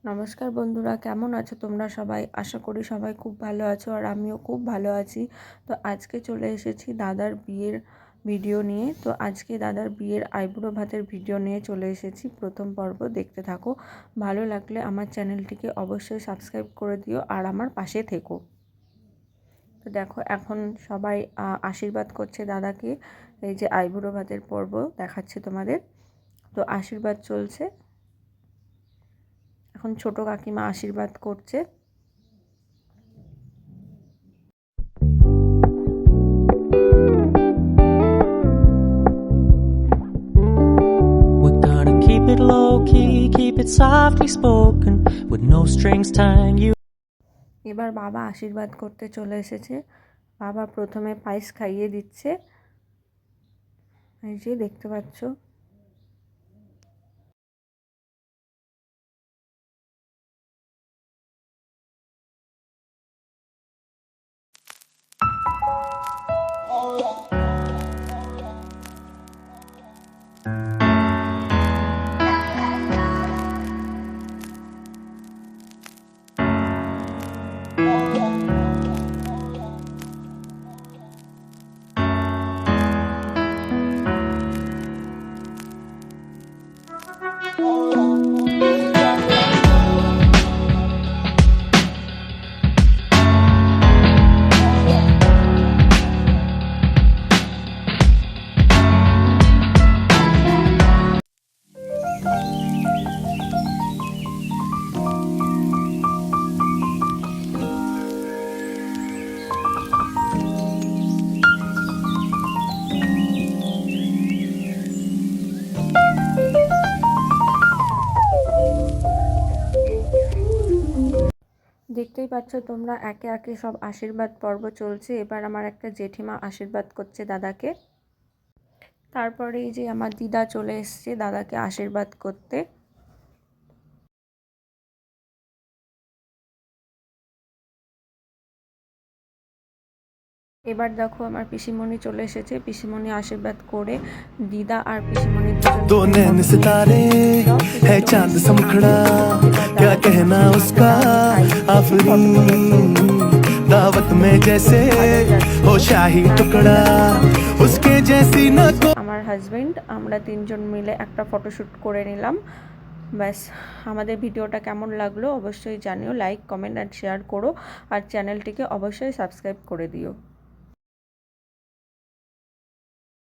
নমস্কার বন্ধুরা, কেমন আছো তোমরা সবাই? আশা করি সবাই খুব ভালো আছো আর আমিও খুব ভালো আছি। তো আজকে চলে এসেছি দাদার বিয়ের ভিডিও নিয়ে। তো আজকে দাদার বিয়ের আইবুড়ো ভাতের ভিডিও নিয়ে চলে এসেছি। প্রথম পর্ব দেখতে থাকো। ভালো লাগলে আমার চ্যানেলটিকে অবশ্যই সাবস্ক্রাইব করে দিও আর আমার পাশে থেকো। তো দেখো, এখন সবাই আশীর্বাদ করছে দাদাকে। এই যে আইবুড়ো ভাতের পর্ব দেখাচ্ছে তোমাদের। তো আশীর্বাদ চলছে। এখন ছোট কাকিমা আশীর্বাদ করছে। We're gonna keep it low key, keep it softly spoken, with no strings tying you. এবার বাবা আশীর্বাদ করতে চলে এসেছে। বাবা প্রথমে পায়েস খাইয়ে দিচ্ছে, এই যে দেখতে পাচ্ছ। দেখতেই পাচ্ছ তোমরা, একে একে সব আশীর্বাদ পর্ব চলছে। এবার আমার একটা জেঠিমা আশীর্বাদ করছে দাদাকে। তারপরে এই যে আমার দিদা চলে এসছে দাদাকে আশীর্বাদ করতে। এবার দেখো আমার পিসিমণি চলে এসেছে। পিসিমণি আশীর্বাদ করে দিদা আর পিসিমণি दो नैन सितारे है चांद सा मुखड़ा क्या कहना उसका आफरीन दावत में जैसे हो शाही टुकड़ा उसके जैसी न को আমার হাজবেন্ড, আমরা তিনজন মিলে একটা ফটোশ্যুট করে নিলাম। ব্যাস, আমাদের ভিডিওটা কেমন লাগলো অবশ্যই জানিও। লাইক, কমেন্ট আর শেয়ার করো আর চ্যানেলটিকে অবশ্যই সাবস্ক্রাইব করে দিও।